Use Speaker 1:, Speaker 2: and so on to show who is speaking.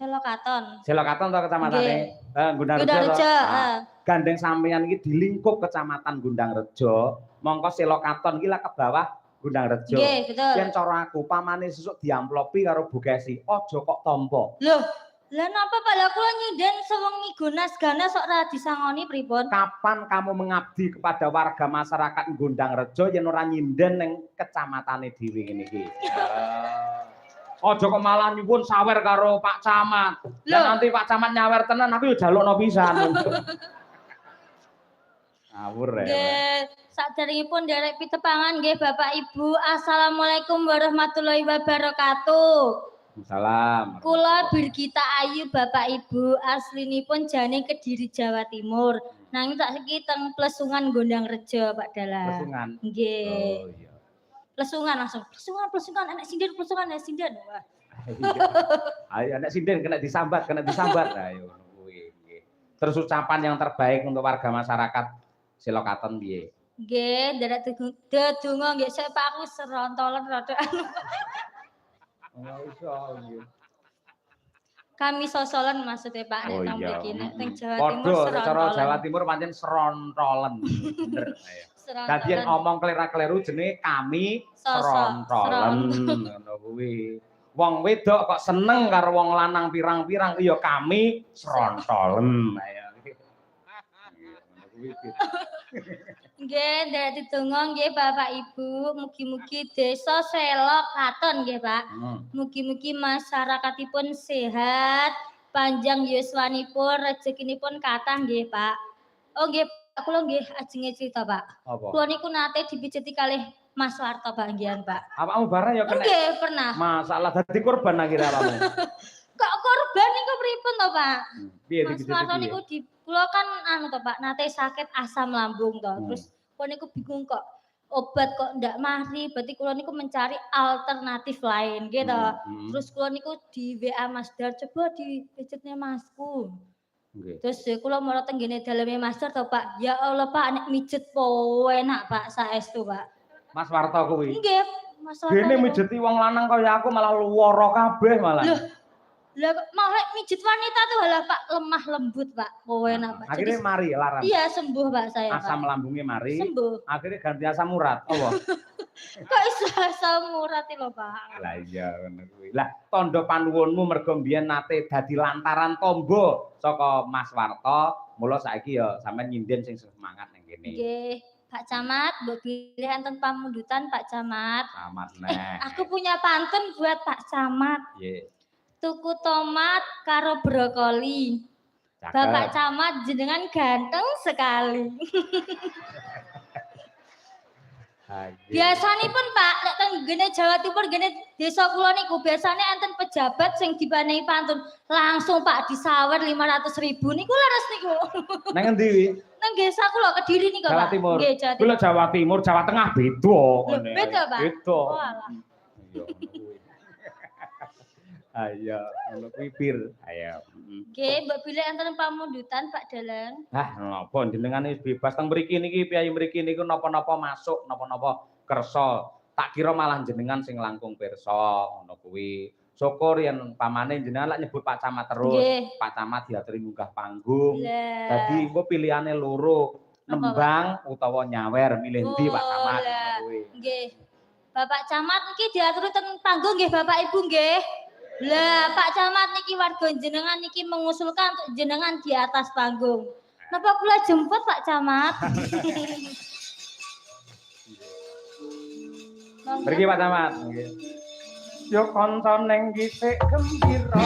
Speaker 1: Selokaton.
Speaker 2: Selokaton to kecamatane Gundangrejo. Gandeng sampeyan iki di lingkup kecamatan Gundangrejo. Mongko Selokaton iki lah ke bawah Gundangrejo.
Speaker 1: Nggih, betul.
Speaker 2: Yen cara aku pamane sesuk diamplopi karo Bu Kesi, aja kok tampa.
Speaker 1: Loh, lah napa Pak lha kula nyinden sewengi ganas kok ora disangoni pripun?
Speaker 2: Kapan kamu mengabdi kepada warga masyarakat Gundangrejo yen ora nyinden ning kecamatane dhewe ngene iki? Aja kok malah nyuwun sawer karo Pak Camat. Lah nanti Pak Camat nyawer tenan aku yo jalukno pisan. Ngawur ya.
Speaker 1: Nggih, saderengipun nderek pitepangan nggih Bapak Ibu. Assalamualaikum warahmatullahi wabarakatuh.
Speaker 2: Salam.
Speaker 1: Kula Birgita Ayu Bapak Ibu, aslinipun jane Kediri Jawa Timur. Nanging saiki teng Plesungan Gundangrejo Pak Dalang.
Speaker 2: Plesungan.
Speaker 1: Nggih.
Speaker 2: Oh iya.
Speaker 1: Plesungan langsung. Plesungan anak sinden Wah.
Speaker 2: Ayo anak sinden kena disambat. Ayo kuwi nggih. Terus ucapan yang terbaik untuk warga masyarakat Selokaton piye?
Speaker 1: Nggih, nderek dedonga nggih sik Pak aku serontolen rada anu.
Speaker 2: Oh iso nggih.
Speaker 1: Kami sosolen maksudnya Pak nek teng mriki nek teng Jawa Timur
Speaker 2: serontolen. Cara Jawa Timur pancen serontolen. Bener. Dadi yen omong kelera-kleru jenenge kami serontolen ngono kuwi. Wong wedok kok seneng karo wong lanang pirang-pirang ya kami serontolen. Ayo.
Speaker 1: Nggih, nderek ditunggu nggih Bapak Ibu, mugi-mugi desa Selokaton nggih Pak. Mugi-mugi masyarakatipun sehat, panjang yuswanipun, rezekinipun kathah nggih Pak. Oh nggih, kula nggih ajenge cerita Pak. Kula niku nate dipijeti kalih Mas Warto bagian Pak.
Speaker 2: Awakmu bareng ya kena?
Speaker 1: Nggih, pernah.
Speaker 2: Masalah dadi korban akhirnya awakmu.
Speaker 1: Kok korban niku pripun to Pak?
Speaker 2: Piye
Speaker 1: Mas Warto niku di kula kan anu to Pak, nate sakit asam lambung to. Terus kula niku bingung kok obat kok ndak mari, berarti kula niku mencari alternatif lain gitu. Terus kula niku di WA Mas Dar, coba dipijetnya Masku. Terus kula mara teng ngene daleme Mas Dar to Pak. Ya Allah Pak, nek mijet po enak Pak saestu Pak.
Speaker 2: Mas Warto kuwi.
Speaker 1: Nggih, Mas Warto.
Speaker 2: Dene mijeti wong lanang kaya aku malah luwara kabeh malah.
Speaker 1: Lah malah mijet wanita tuh halah Pak lemah lembut Pak. Enak Pak.
Speaker 2: Akhirnya mari laran.
Speaker 1: Iya sembuh Pak saya
Speaker 2: asam
Speaker 1: Pak.
Speaker 2: lambungnya mari.
Speaker 1: Sembuh.
Speaker 2: Akhirnya ganti asam urat. Allah.
Speaker 1: Kok iso asam urat lho Pak?
Speaker 2: Lah iya ngono kuwi. Lah tandha panuwunmu mergo mbiyen nate dadi lantaran tombo saka Mas Warto, mula saiki ya sampean nyinden sing semangat ning kene.
Speaker 1: Nggih. Pak Camat, mbok bilih enten pamundutan Pak Camat.
Speaker 2: Camat neh.
Speaker 1: Aku punya pantun buat Pak Camat.
Speaker 2: Nggih.
Speaker 1: Tuku tomat karo brokoli. Bapak Camat jenengan ganteng sekali. Biasanipun Pak, nek teng gene Jawa Timur gene desa kula niku biasane enten pejabat sing dipanehi pantun langsung Pak disawer 500.000 niku leres niku. Nang
Speaker 2: endi wi?
Speaker 1: Nang desa kula Kediri niku Pak.
Speaker 2: Nggih, Jawa Timur. Kula Jawa Timur, Jawa Tengah beda ngene.
Speaker 1: Beda Pak.
Speaker 2: Beda.
Speaker 1: Oh alah.
Speaker 2: Ayo, ngono kuwi pir. Ayo.
Speaker 1: Nggih, mbok bilih enten pamundutan Pak Dalang.
Speaker 2: Napa jenengan wis bebas teng mriki niki piye mriki niku napa-napa masuk, napa-napa kersa. Tak kira malah jenengan sing langkung pirsa ngono kuwi. Syukur yen pamane jenengan lak nyebut Pak Camat terus. Pak Camat diaturi munggah panggung. Dadi engko pilihane loro, nembang utawa nyawer, milih ndi Pak Camat kuwi.
Speaker 1: Nggih. Bapak Camat niki diaturi teng panggung nggih Bapak Ibu nggih. Lah Pak Camat niki warga jenengan niki mengusulkan untuk jenengan di atas panggung. Napa kula jemput Pak Camat?
Speaker 2: Pergi Pak Camat. Yo kanca ning gisik gembira.